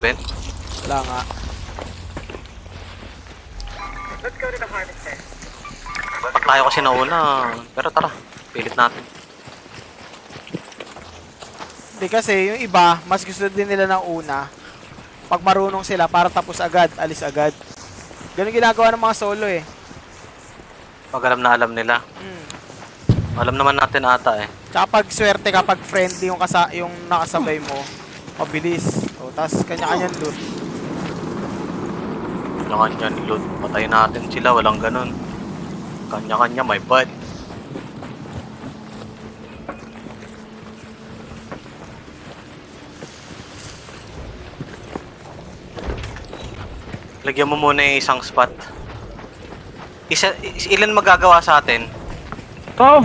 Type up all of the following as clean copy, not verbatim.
Ben? Wala nga. Let's go to the harvester. Pag tayo kasi nauna. Pero tara, pilit natin. Hindi kasi yung iba, mas gusto din nila ng una. Pag marunong sila, para tapos agad, alis agad. Ganun ginagawa ng mga solo eh. Pag alam na alam nila. Hmm. Alam naman natin ata eh. Tsaka pag swerte kapag friendly yung nakasabay mo, mabilis. O, tas kanya-kanyang loot. Kanya-kanya loot. Patayin natin sila, walang ganun. Kanya-kanya, may butt. Lagyan mo muna yung isang spot. Ilan magagawa sa atin? Tao!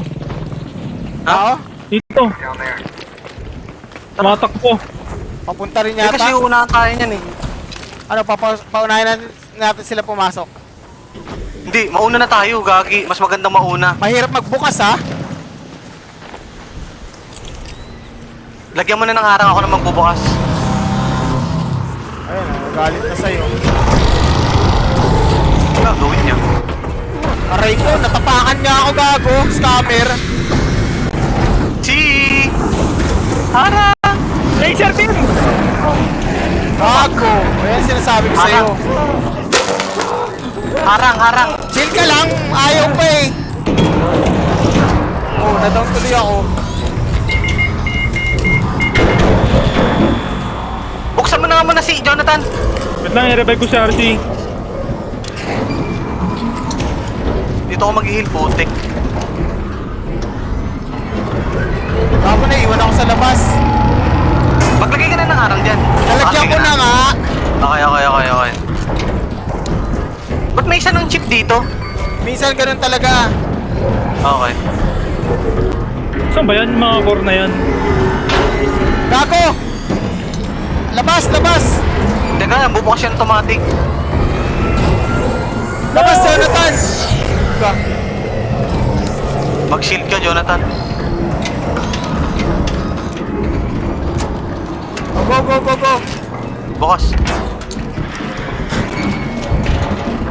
Ha? Oo, Dito! Down there. Tumatakbo! papunta rin Eh, kasi yata. unahan tayo niyan eh. Ano, paunahin natin sila pumasok. Hindi, mauna na tayo, gagi. Mas magandang mauna. Mahirap magbukas ha. Lagyan mo na ng harang, ako na magbubukas. Ayun, galit na sa'yo. Gagawin niya. Aray ko, natapakan niya ako gago. Scammer. Chi! Harang! Laser beam! Gago. Ayan sinasabi ko sa'yo. Harang, harang! Chill ka lang. Ayaw pa eh. Oh, na-down tuloy ako. Buksan mo na nga muna si Jonathan! Wait lang, i-revive ko si RC. Dito ako mag-heal, putik. Gago na, iwan ako sa labas. Maglagay ka na ng harang dyan. Nalagyan ko na nga. Okay. Ba't may isa ng chip dito? Minsan ganun talaga. Okay. Saan ba yan? Yung mga core na yan? Gago! Labas, labas! Teka, bubukas yung automatic. Labas, Jonathan! Mag-shield ka, Jonathan. Go! Bukas.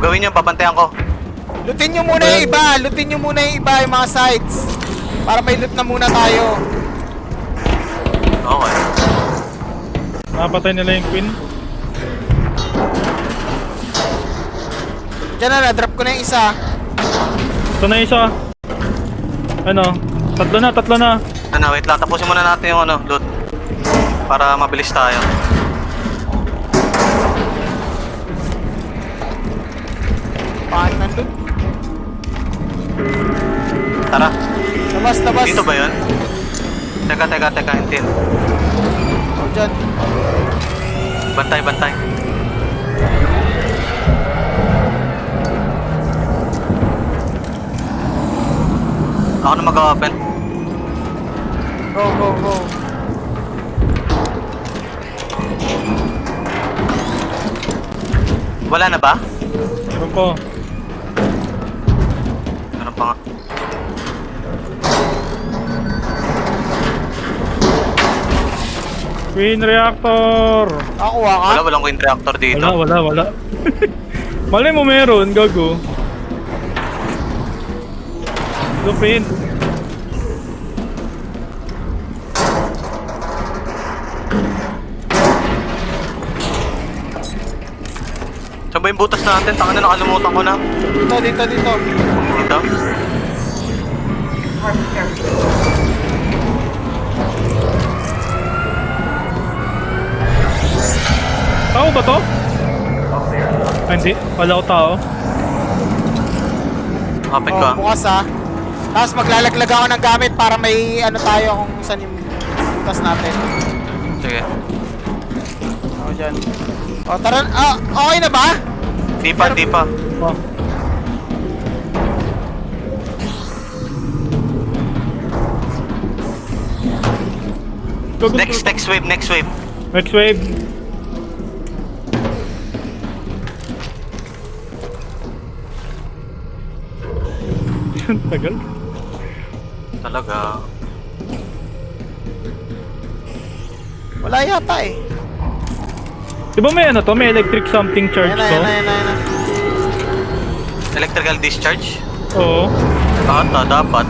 Gawin niyo, babantayan ko. Lootin nyo muna yung iba. Lootin nyo muna yung iba, yung mga sides. Para may loot na muna tayo. Okay. Napatay nila yung queen. Diyan na, drop ko na yung isa. Ito na isa. Ano? Tatlo na. Ano, wait lang. Tapusin muna natin yung loot. Para mabilis tayo. Paano ng loot? Tara. Labas. Dito ba yun? Teka. Hintin. Oh, dyan. Bantay. Ako na mag-open. Go. Wala na ba? Meron po. Ano pa nga? Queen reactor! Nakuha ka? Walang queen reactor dito. Wala. Malay mo meron, gago. Lupin. Saan ba yung butas natin? Tanga na, nakalimutan ko na. Dito. Dito? Harvester. Tao ba to? Ah, hindi. Wala ko tao. Open ko. Oh, bukas ha. Tapos maglalaglag ako ng gamit para may ano tayo kung saan yung butas natin. Sige. Oh, dyan. Oh, tara. Ah, okay na ba? Di pa. Oh. Go. Next wave. Next wave. Tagal. Talaga. Wala yata eh. Di ba may ano to? May electric something charge Ayan na, to? ayan na, ayan na, ayan na. Electrical discharge? Oo. Dapat.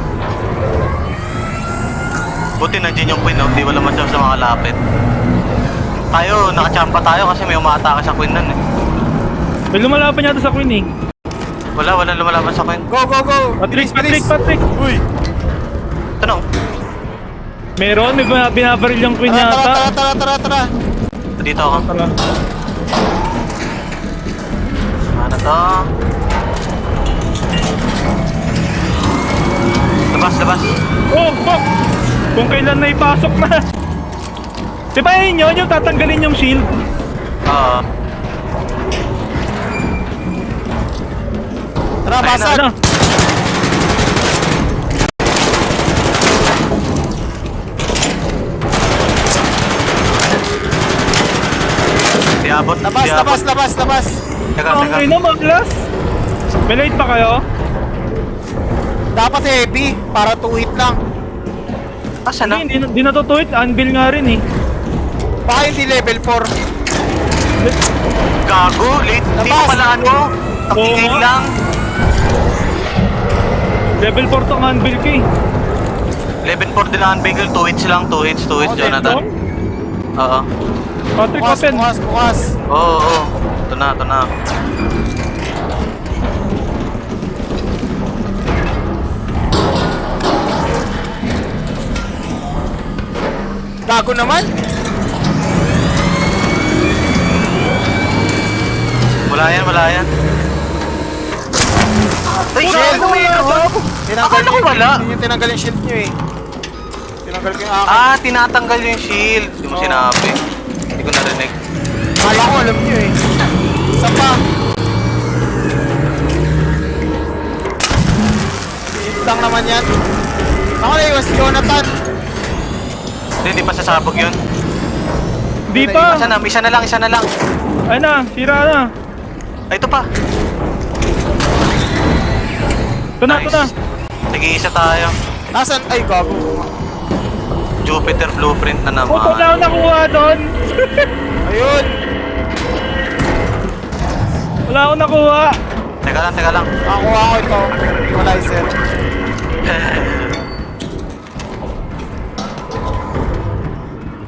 Buti nandiyan yung Queen, no? Hindi wala masyadong sa mga lapit. Tayo, nakachampa tayo kasi may umaatake sa Queen nun eh. May lumalaban yata sa Queen eh. Wala lumalaban sa Queen. Go, go, go! Patrick, Bilis, Patrick, bilis. Patrick! Uy! Ito no? Meron, may binabaril yung Queen Tara, yata. tara, tara, tara, tara. Dito ako. Tara. Ano to? Labas. Oh, fuck! Kung kailan na ipasok na. Diba yun yung tatanggalin yung shield? Oo. Tara, Ayun na, basag! Ano? Diabot. Labas! Teka. Okay na, Maglas. May light pa kayo? Dapat heavy, para 2 hit lang. Asa na? Hindi natutuit. Anvil nga rin eh. Baka hindi level 4. Gago, late. Hindi Labas. pa pala ano? Takingay Oo. lang. Level 4 tong anvil ko eh. Level 4 din ang bagel. 2 hits lang. 2 hits, Jonathan. Oo. Patrick, open. Bukas. Oo. Ito na. Gago naman. Wala yan. Ay, Shield! ano meron? Akala ko wala. Hindi yung tinanggal yung shield nyo eh. Tinanggal ko yung akin. Tinatanggal yung shield. Hindi mo Oo. sinabi. Hindi ko narinig. Kala ko alam nyo eh. Isa pa. Shield lang naman yan. Ako na iwas si Jonathan. Hindi pa sasabog yun. Di pa. Isa na lang. Ay na, sira na. Ay, ito pa. Ito na. Sige, isa tayo. Nasaan? Ay, gago. Jupiter blueprint na naman. Ito na ako nakuha doon. Ayun. Wala akong nakuha. Teka lang. Nakakuha ko ito. Equalizer.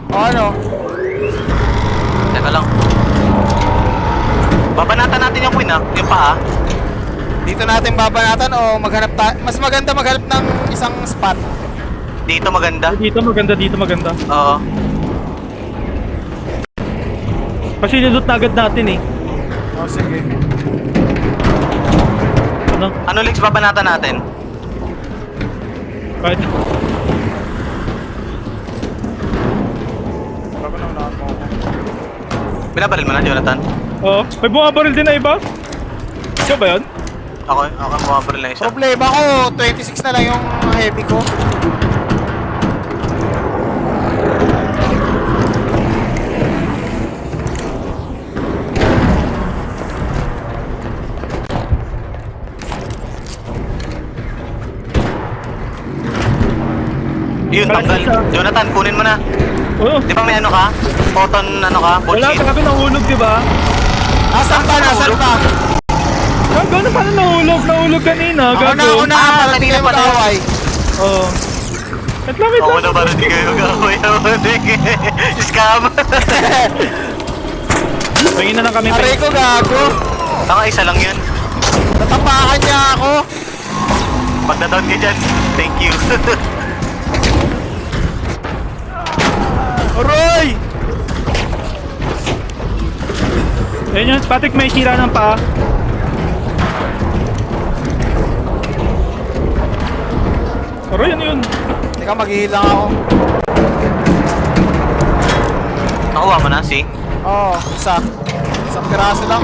O ano? Teka lang. Babanatan natin yung Queen yung paa. Dito natin babanatan o maghanap mas maganda maghanap ng isang spot. Dito maganda. Dito maganda. Oo. Kasi niloot na agad natin eh. O sige. Ano? Ano Lex, babanatan natin? Kahit... Bago na unahan mo ako. Binabaril mo na, Jonathan? Oo. May bumabaril din na iba? Siya ba yun? Ako bumabaril na isa. Problema ko, 26 na lang yung heavy ko. Yun, tanggal. Jonathan, kunin mo na. Oo. Di ba may ano ka? Photon ano ka? Wala, Bullshit. sabi nahulog diba? Nasaan pa? Gago, paano nahulog? Nahulog kanina, Ako na, gago. para di kanina kayo pala. mag-away. Oo. Wait lang. Ako na para di kayo mag-away. Scam. Pangin na lang kami. Aray ko, gago. Tanga, isa lang yun. Natapakan niya ako. Pag na-down ka dyan, thank you. Aray! Ayun yun, Patrick, may sira ng paa. Aray, ano yun? Teka, mag-heal lang ako. Nakuha mo na, see? Oo, isa. Isang piraso lang.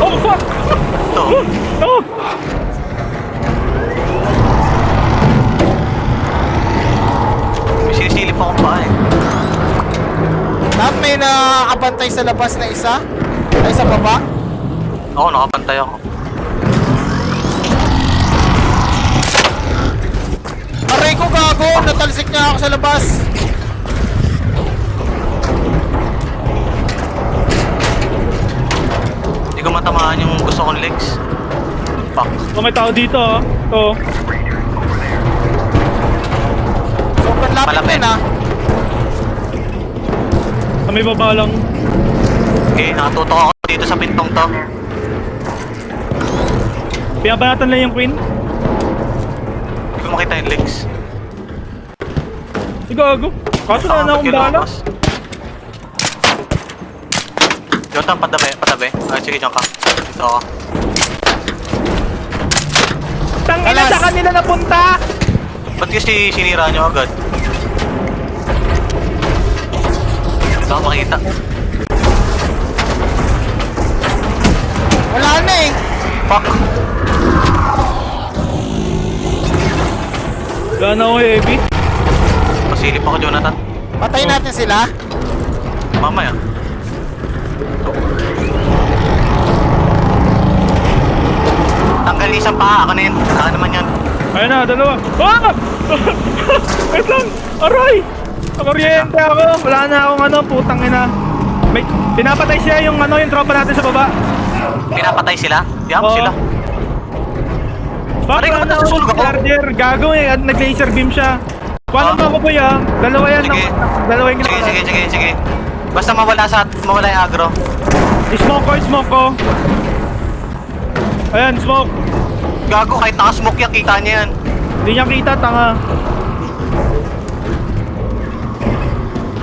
Oh, fuck! Ito. Oh! May sinisilip akong paa eh. Lahat may nakabantay sa labas na isa. Ay, sa baba. Ako, nakapantay ako. Aray ko, gago. Natalsik niya ako sa labas. matamaan yung gusto kong legs. Fuck. Oh, may tao dito ah. Ito. Sobrang lapit Malapit. din, ah. Sa may baba lang. Okay, nakatutok ako dito sa pintong to. Pinabanatan lang yung queen. Hindi ko makita yung legs. Gago. Kaso na na akong bala. Jonathan, patabi, patabi. Ay, sige, dyan ka. Dito ako. Tangina Alas. sa kanila napunta! Ba't kasi sinira nyo agad? Hindi ako makita. Wala na eh. Fuck! Wala na ako heavy. Pasilip ako, Jonathan. Patayin natin sila. Mamaya. Tanggal yung isang paa. Ako na yun. Saka naman yan. Ayun na, dalawa. Ah! Wait lang! Aray! Kuryente ako. Wala na akong ano, putang ina. May, pinapatay siya yung ano, yung tropa natin sa baba. Pinapatay sila. Yup, Oo. sila. Fuck, Aray, wala na ba't akong nasusunog ako? charger. Gago eh, at nag-laser beam siya. Kuha mo ako boy ah. Dalawa yan. Sige. Dalawa yung Sige, ginawa. sige, sige, sige. Basta mawala yung agro. Smoke ko. Ayan, smoke. Gago, kahit naka-smoke yan, kita niya yan. Hindi niya kita, tanga.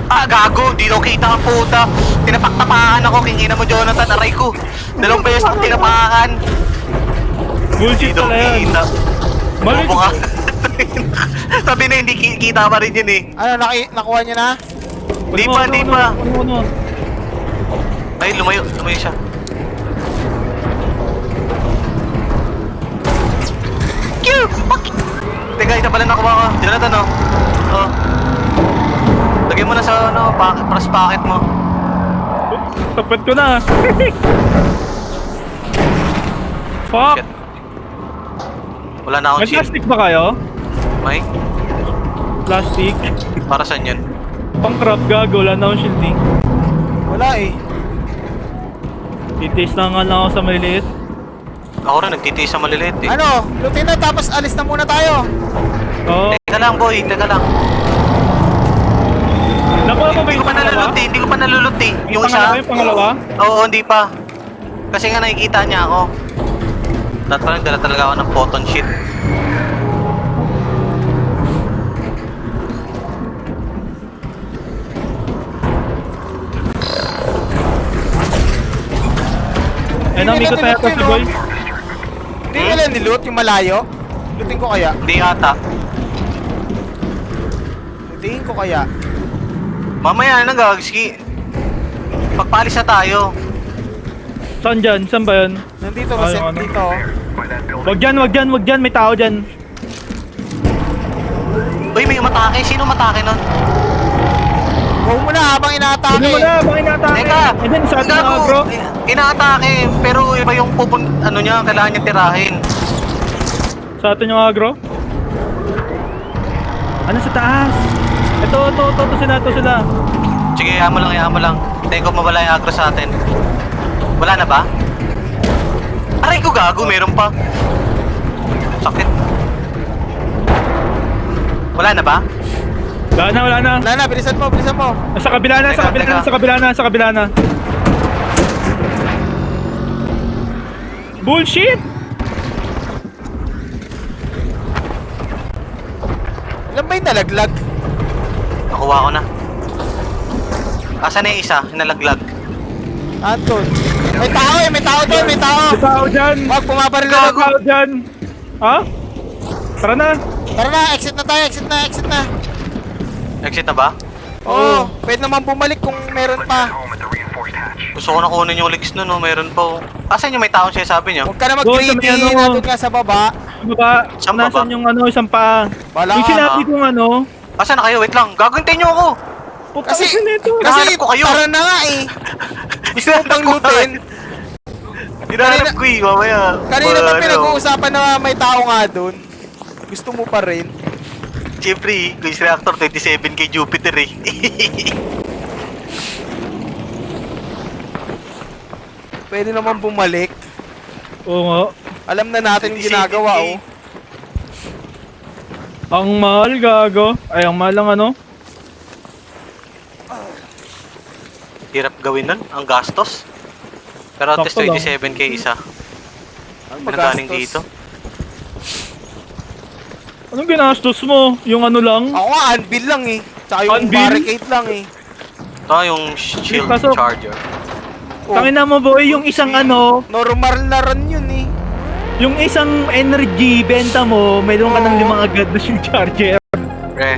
Ah, gago, di daw kita ang puta. Tinapaktapakan ako, kingina mo, Jonathan, aray ko. Dalawang beses ako tinapakan. Di Bullshit daw pala yan. kita. Mali. Bobo ka. Sabi na hindi kita pa rin yun eh. Ano, nakuha niyo na? Di pa, di pa. Ano? Ay, lumayo siya. Kill! Fuck! Teka, ito pala nakuha ko. Jonathan, oh. Oh. Lagay mo na sa, ano, press packet mo. Tapet ko na. Fuck! Shit. Wala na akong May shield. plastic ba kayo? May? Plastic? Para saan yun? Pang crab gago, wala na akong shielding. Wala eh. Titiis na nga lang ako sa maliliit. Ako rin, nagtitiis sa maliliit eh. Ano, lutin na tapos alis na muna tayo. Oo. Teka lang, boy. Teka lang. Nakuha mo ba Hindi ko yung pa nalulot eh. Hindi ko pa nalulot eh. Yung isa. Yung pangalawa? Oo, hindi pa. Kasi nga nakikita niya ako. Dapat pa nagdala talaga ako ng photon sheet. Ay, namikot na yata si boy. Hindi nila niloot yung malayo. Lutin ko kaya. Hindi ata. Lutin ko kaya. Mamaya na gagski. Pagpaalis na tayo. Saan dyan? Saan ba yan? Nandito, Ay, kasi ano? dito. Wag dyan. May tao dyan. Uy, may umatake. Sino umatake nun? Go mo na habang inaatake. Hindi mo na, bakit natake? Teka! And then, sa atin Gago! mga bro. Inaatake. Pero iba yung ano niya, kailangan niya tirahin. Sa atin yung agro. Ano sa taas? Ito sila. Sige, hayaan mo lang. Tayo ko mawala yung agro sa atin. Wala na ba? Aray ko gago, meron pa. Sakit. Wala na ba? Wala na. Wala na, bilisan mo. Sa kabila na. Bullshit! Ilan ba yung nalaglag? Nakuha ko na. Asan na yung isa? Nalaglag. Anton. May tao doon. May tao dyan! Wag, pumabaril May na ako. tao dyan! Ha? Tara na! Tara na, exit na tayo, exit na. Exit na ba? Oo, pwede naman bumalik kung meron pa. Gusto ko na kunin yung legs nun, no? Meron pa. Oh. Asan yung may taong siya sabi niyo? Huwag ka na Doon sa mag-greedy, may ano. nandun ka sa baba. Baba, Saan baba? nasan yung ano, isang pa. Wala Yung ka, sinabi ha? kong ano, Asan na kayo? Wait lang. Gagawin niyo ako. puta Kasi, kasi nito. Hinahanap ko kayo. tara na nga eh. Gusto mo bang lutin? Hinahanap ko eh, mamaya. Kanina pa Ano? pinag-uusapan na may tao nga doon. Gusto mo pa rin. Siyempre, Ghost Reactor 27 kay Jupiter eh. Pwede naman bumalik. Oo nga. Alam na natin yung ginagawa, oh. Ang mahal, gago. Ay, ang mahal lang ano. Hirap gawin nun, ang gastos. Pero at least Sakto lang. 27k isa. Ano Pinagaling magastos? dito. Anong ginastos mo? Yung ano lang? Ako nga, anvil lang eh. Tsaka yung Anvil? barricade lang eh. Ito yung shield Kaso- charger. Oh, Tangina mo boy, yung isang ano, normal na run yun eh. yung isang energy benta mo, mayroon ka ng 5 agad na shield charger. Pre,